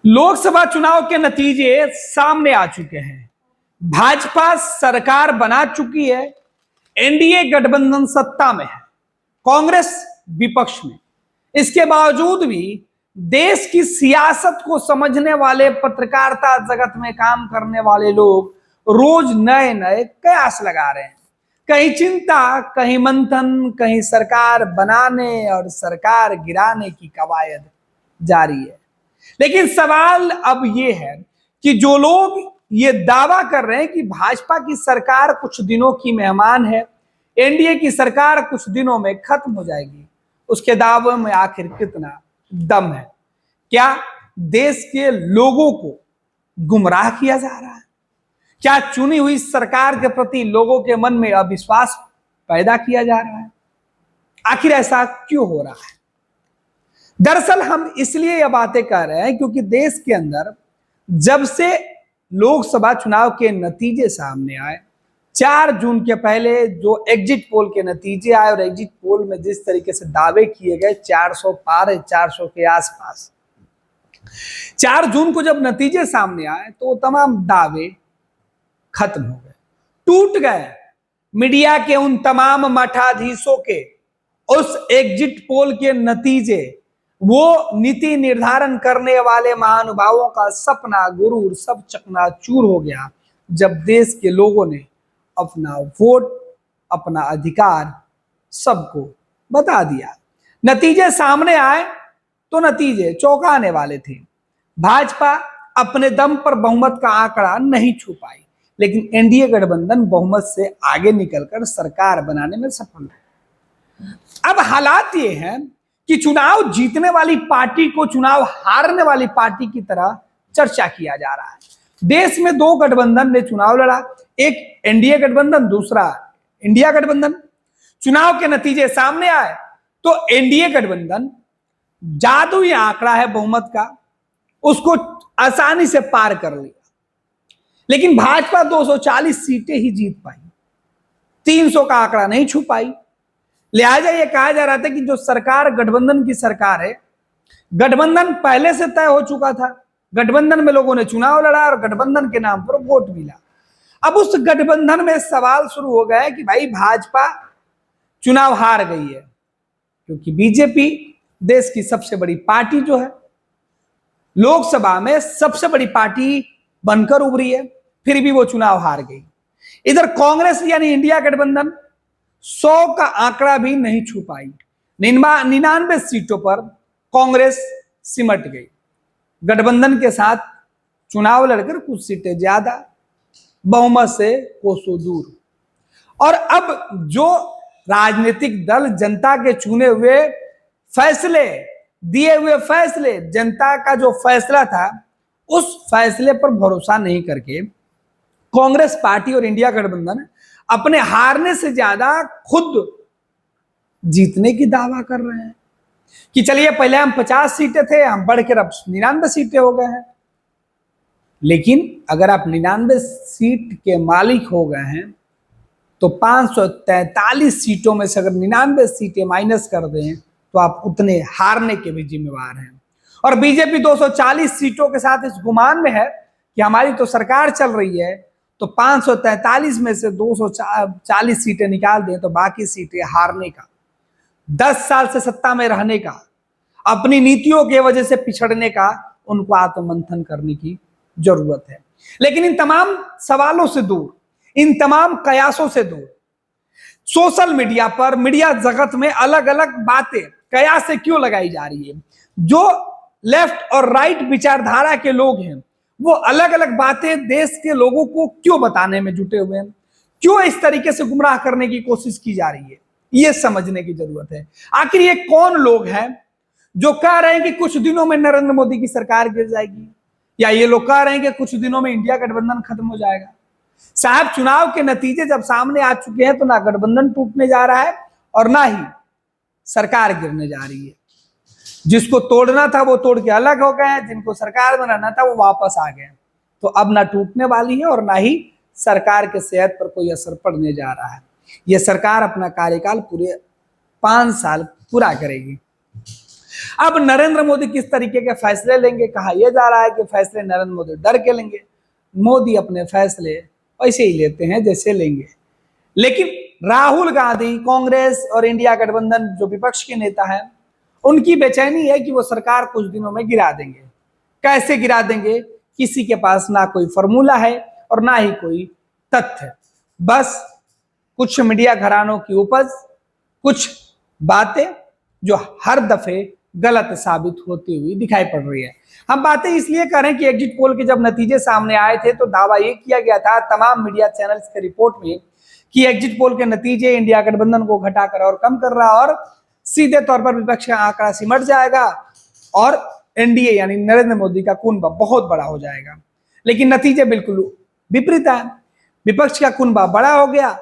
लोकसभा चुनाव के नतीजे सामने आ चुके हैं। भाजपा सरकार बना चुकी है, एनडीए गठबंधन सत्ता में है, कांग्रेस विपक्ष में। इसके बावजूद भी देश की सियासत को समझने वाले, पत्रकारिता जगत में काम करने वाले लोग रोज नए नए कयास लगा रहे हैं। कहीं चिंता, कहीं मंथन, कहीं सरकार बनाने और सरकार गिराने की कवायद जारी है। लेकिन सवाल अब यह है कि जो लोग ये दावा कर रहे हैं कि भाजपा की सरकार कुछ दिनों की मेहमान है, एनडीए की सरकार कुछ दिनों में खत्म हो जाएगी, उसके दावे में आखिर कितना दम है? क्या देश के लोगों को गुमराह किया जा रहा है? क्या चुनी हुई सरकार के प्रति लोगों के मन में अविश्वास पैदा किया जा रहा है? आखिर ऐसा क्यों हो रहा है? दरअसल हम इसलिए यह बातें कर रहे हैं क्योंकि देश के अंदर जब से लोकसभा चुनाव के नतीजे सामने आए, 4 जून के पहले जो एग्जिट पोल के नतीजे आए और एग्जिट पोल में जिस तरीके से दावे किए गए 400 पार है, 400 के आसपास, 4 जून को जब नतीजे सामने आए तो तमाम दावे खत्म हो गए, टूट गए। मीडिया के उन तमाम मठाधीशों के उस एग्जिट पोल के नतीजे, वो नीति निर्धारण करने वाले महानुभावों का सपना, गुरूर सब चकनाचूर हो गया जब देश के लोगों ने अपना वोट, अपना अधिकार सबको बता दिया। नतीजे सामने आए तो नतीजे चौंकाने वाले थे। भाजपा अपने दम पर बहुमत का आंकड़ा नहीं छू पाई, लेकिन एनडीए गठबंधन बहुमत से आगे निकलकर सरकार बनाने में सफल है। अब हालात ये हैं कि चुनाव जीतने वाली पार्टी को चुनाव हारने वाली पार्टी की तरह चर्चा किया जा रहा है। देश में 2 गठबंधन ने चुनाव लड़ा, एक एनडीए गठबंधन, दूसरा इंडिया गठबंधन। चुनाव के नतीजे सामने आए तो एनडीए गठबंधन, जादुई आंकड़ा है बहुमत का, उसको आसानी से पार कर लिया। लेकिन भाजपा 240 सीटें ही जीत पाई, 300 का आंकड़ा नहीं छू पाई। लिहाजा यह कहा जा रहा था कि जो सरकार गठबंधन की सरकार है, गठबंधन पहले से तय हो चुका था, गठबंधन में लोगों ने चुनाव लड़ा और गठबंधन के नाम पर वोट मिला। अब उस गठबंधन में सवाल शुरू हो गया कि भाई भाजपा चुनाव हार गई है क्योंकि बीजेपी देश की सबसे बड़ी पार्टी जो है, लोकसभा में सबसे बड़ी पार्टी बनकर उभरी है, फिर भी वो चुनाव हार गई। इधर कांग्रेस यानी इंडिया गठबंधन 100 का आंकड़ा भी नहीं छू पाई। 99 सीटों पर कांग्रेस सिमट गई। गठबंधन के साथ चुनाव लड़कर कुछ सीटें ज्यादा, बहुमत से कोसों दूर। और अब जो राजनीतिक दल जनता के चुने हुए फैसले, दिए हुए फैसले, जनता का जो फैसला था, उस फैसले पर भरोसा नहीं करके कांग्रेस पार्टी और इंडिया गठबंधन अपने हारने से ज्यादा खुद जीतने की दावा कर रहे हैं कि चलिए पहले हम 50 सीटें थे, हम बढ़कर अब 99 सीटें हो गए हैं। लेकिन अगर आप 99 सीट के मालिक हो गए हैं तो 543 सीटों में से अगर 99 सीटें माइनस कर दें तो आप उतने हारने के भी जिम्मेवार हैं। और बीजेपी 240 सीटों के साथ इस गुमान में है कि हमारी तो सरकार चल रही है, तो 543 में से 240 सीटें निकाल दें तो बाकी सीटें हारने का, 10 साल से सत्ता में रहने का, अपनी नीतियों के वजह से पिछड़ने का उनको आत्ममंथन करने की जरूरत है। लेकिन इन तमाम सवालों से दूर, इन तमाम कयासों से दूर, सोशल मीडिया पर, मीडिया जगत में अलग अलग बातें कयास से क्यों लगाई जा रही है? जो लेफ्ट और राइट विचारधारा के लोग हैं वो अलग अलग बातें देश के लोगों को क्यों बताने में जुटे हुए हैं? क्यों इस तरीके से गुमराह करने की कोशिश की जा रही है? ये समझने की जरूरत है। आखिर ये कौन लोग हैं जो कह रहे हैं कि कुछ दिनों में नरेंद्र मोदी की सरकार गिर जाएगी, या ये लोग कह रहे हैं कि कुछ दिनों में इंडिया गठबंधन खत्म हो जाएगा? साहब, चुनाव के नतीजे जब सामने आ चुके हैं तो ना गठबंधन टूटने जा रहा है और ना ही सरकार गिरने जा रही है। जिसको तोड़ना था वो तोड़ के अलग हो गए, जिनको सरकार बनाना था वो वापस आ गए। तो अब ना टूटने वाली है और ना ही सरकार के सेहत पर कोई असर पड़ने जा रहा है। यह सरकार अपना कार्यकाल पूरे 5 साल पूरा करेगी। अब नरेंद्र मोदी किस तरीके के फैसले लेंगे, कहा यह जा रहा है कि फैसले नरेंद्र मोदी डर के लेंगे। मोदी अपने फैसले ऐसे ही लेते हैं जैसे लेंगे, लेकिन राहुल गांधी, कांग्रेस और इंडिया गठबंधन जो विपक्ष के नेता हैं, उनकी बेचैनी है कि वो सरकार कुछ दिनों में गिरा देंगे। कैसे गिरा देंगे, किसी के पास ना कोई फॉर्मूला है और ना ही कोई तथ्य। बस कुछ मीडिया घरानों की उपज, कुछ बातें जो हर दफे गलत साबित होती हुई दिखाई पड़ रही है। हम बातें इसलिए कर रहे हैं कि एग्जिट पोल के जब नतीजे सामने आए थे तो दावा ये किया गया था तमाम मीडिया चैनल्स के रिपोर्ट में कि एग्जिट पोल के नतीजे इंडिया गठबंधन को घटाकर और कम कर रहा और सीधे तौर पर विपक्ष का आंकड़ा सिमट जाएगा और एनडीए यानी नरेंद्र मोदी का कुनबा बहुत बड़ा हो जाएगा। लेकिन नतीजे बिल्कुल विपरीत है। विपक्ष का कुनबा बड़ा हो गया,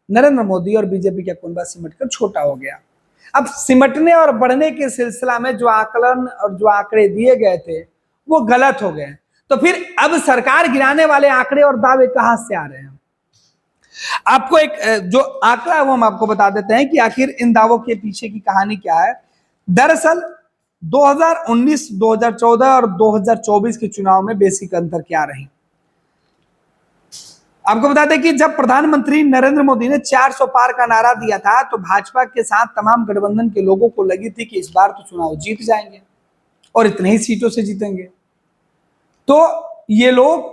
नरेंद्र मोदी और बीजेपी का कुनबा सिमटकर छोटा हो गया। अब सिमटने और बढ़ने के सिलसिला में जो आकलन और जो आंकड़े दिए गए थे वो गलत हो गए। तो फिर अब सरकार गिराने वाले आंकड़े और दावे कहां से आ रहे हैं? आपको एक जो आंकड़ा है वो हम आपको बता देते हैं कि आखिर इन दावों के पीछे की कहानी क्या है। दरअसल 2019, 2014 और 2024 के चुनाव में बेसिक अंतर क्या रही। आपको बता दें कि जब प्रधानमंत्री नरेंद्र मोदी ने 400 पार का नारा दिया था तो भाजपा के साथ तमाम गठबंधन के लोगों को लगी थी कि इस बार तो चुनाव जीत जाएंगे और इतने ही सीटों से जीतेंगे। तो ये लोग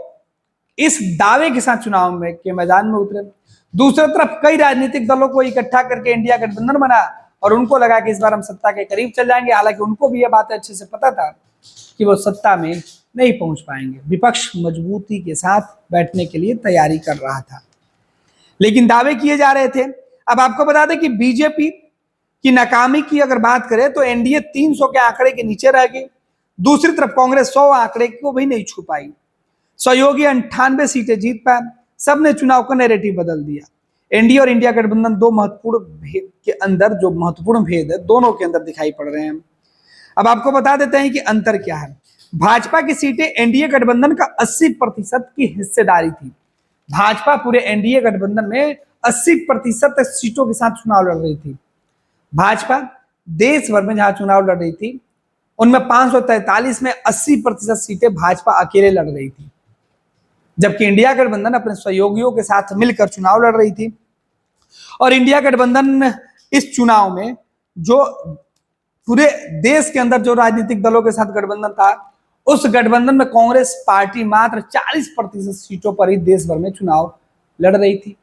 इस दावे के साथ चुनाव में के मैदान में उतरे। दूसरी तरफ कई राजनीतिक दलों को इकट्ठा करके इंडिया गठबंधन बना और उनको लगा कि इस बार हम सत्ता के करीब चल जाएंगे। हालांकि उनको भी यह बात अच्छे से पता था कि वो सत्ता में नहीं पहुंच पाएंगे। विपक्ष मजबूती के साथ बैठने के लिए तैयारी कर रहा था, लेकिन दावे किए जा रहे थे। अब आपको बता दें कि बीजेपी की नाकामी की अगर बात करें तो एनडीए 300 के आंकड़े के नीचे रह गई। दूसरी तरफ कांग्रेस 100 आंकड़े को भी नहीं छू पाई। सहयोगी 98 सीटें जीत पाए। सबने चुनाव का नैरेटिव बदल दिया। एनडीए और इंडिया गठबंधन दो महत्वपूर्ण भेद के अंदर, जो महत्वपूर्ण भेद है दोनों के अंदर दिखाई पड़ रहे हैं। अब आपको बता देते हैं कि अंतर क्या है। भाजपा की सीटें एनडीए गठबंधन का 80% की हिस्सेदारी थी। भाजपा पूरे एनडीए गठबंधन में 80% सीटों के साथ चुनाव लड़ रही थी। भाजपा देश भर में जहां चुनाव लड़ रही थी उनमें 543 में 80% सीटें भाजपा अकेले लड़ रही थी, जबकि इंडिया गठबंधन अपने सहयोगियों के साथ मिलकर चुनाव लड़ रही थी। और इंडिया गठबंधन इस चुनाव में जो पूरे देश के अंदर जो राजनीतिक दलों के साथ गठबंधन था, उस गठबंधन में कांग्रेस पार्टी मात्र 40% सीटों पर ही देश भर में चुनाव लड़ रही थी।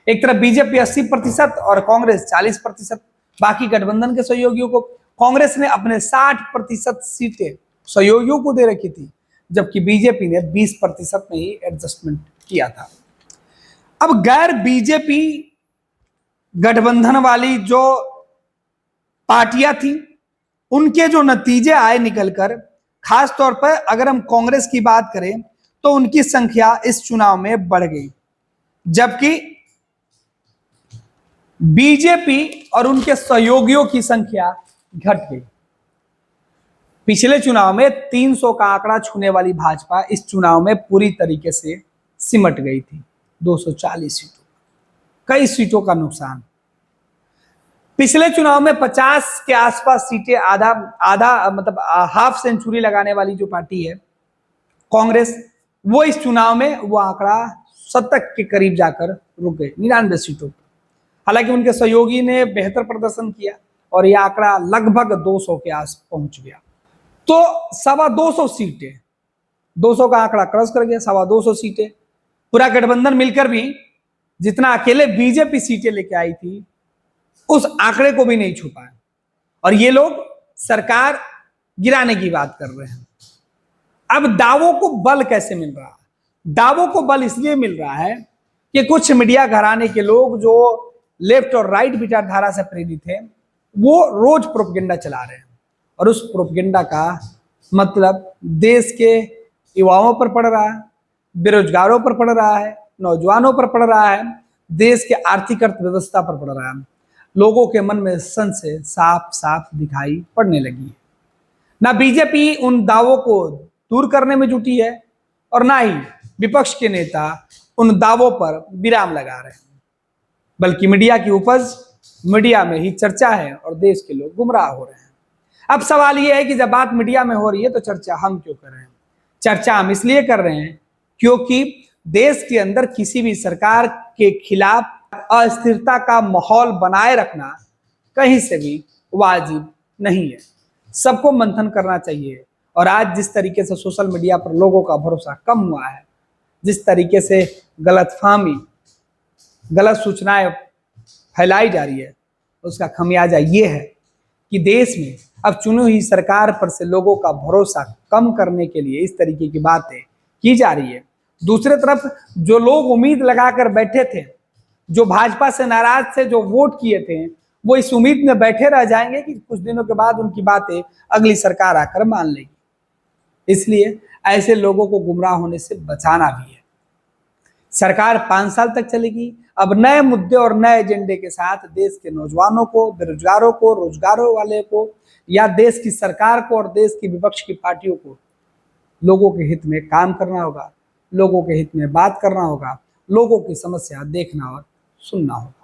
एक तरफ बीजेपी 80% और कांग्रेस 40%। बाकी गठबंधन के सहयोगियों को कांग्रेस ने अपने 60% सीटें सहयोगियों को दे रखी थी, जबकि बीजेपी ने 20% में ही एडजस्टमेंट किया था। अब गैर बीजेपी गठबंधन वाली जो पार्टियां थी उनके जो नतीजे आए निकलकर, खास तौर पर अगर हम कांग्रेस की बात करें तो उनकी संख्या इस चुनाव में बढ़ गई, जबकि बीजेपी और उनके सहयोगियों की संख्या घट गई। पिछले चुनाव में 300 का आंकड़ा छूने वाली भाजपा इस चुनाव में पूरी तरीके से सिमट गई थी। 240 सीटों, कई सीटों का नुकसान। पिछले चुनाव में 50 के आसपास सीटें, आधा मतलब हाफ सेंचुरी लगाने वाली जो पार्टी है कांग्रेस, वो इस चुनाव में वो आंकड़ा 70 के करीब जाकर रुक गए, 99 सीटों पर। हालांकि उनके सहयोगी ने बेहतर प्रदर्शन किया और यह आंकड़ा लगभग 200 के आस पहुंच गया। तो 225 सीटें, 200 का आंकड़ा क्रॉस कर गया। 225 सीटें, पूरा गठबंधन मिलकर भी जितना अकेले बीजेपी सीटें लेके आई थी उस आंकड़े को भी नहीं छू पाए। और ये लोग सरकार गिराने की बात कर रहे हैं। अब दावों को बल कैसे मिल रहा है? दावों को बल इसलिए मिल रहा है कि कुछ मीडिया घराने के लोग जो लेफ्ट और राइट विचारधारा से प्रेरित है वो रोज प्रोपेगेंडा चला रहे हैं, और उस प्रोपेगेंडा का मतलब देश के युवाओं पर पड़ रहा है, बेरोजगारों पर पड़ रहा है, नौजवानों पर पड़ रहा है, देश के आर्थिक अर्थव्यवस्था पर पड़ रहा है। लोगों के मन में संशय साफ साफ दिखाई पड़ने लगी है। ना बीजेपी उन दावों को दूर करने में जुटी है और ना ही विपक्ष के नेता उन दावों पर विराम लगा रहे हैं, बल्कि मीडिया की उपज मीडिया में ही चर्चा है और देश के लोग गुमराह हो रहे हैं। अब सवाल यह है कि जब बात मीडिया में हो रही है तो चर्चा हम क्यों कर रहे हैं? चर्चा हम इसलिए कर रहे हैं क्योंकि देश के अंदर किसी भी सरकार के खिलाफ अस्थिरता का माहौल बनाए रखना कहीं से भी वाजिब नहीं है। सबको मंथन करना चाहिए। और आज जिस तरीके से सोशल मीडिया पर लोगों का भरोसा कम हुआ है, जिस तरीके से गलतफहमी, गलत सूचनाएं फैलाई जा रही है, उसका खमियाजा ये है कि देश में अब चुनी हुई सरकार पर से लोगों का भरोसा कम करने के लिए इस तरीके की बातें की जा रही है। दूसरी तरफ जो लोग उम्मीद लगाकर बैठे थे, जो भाजपा से नाराज थे, जो वोट किए थे, वो इस उम्मीद में बैठे रह जाएंगे कि कुछ दिनों के बाद उनकी बातें अगली सरकार आकर मान लेगी। इसलिए ऐसे लोगों को गुमराह होने से बचाना भी है। सरकार 5 साल तक चलेगी। अब नए मुद्दे और नए एजेंडे के साथ देश के नौजवानों को, बेरोजगारों को, रोजगारों वाले को, या देश की सरकार को और देश की विपक्ष की पार्टियों को लोगों के हित में काम करना होगा, लोगों के हित में बात करना होगा, लोगों की समस्या देखना और सुनना होगा।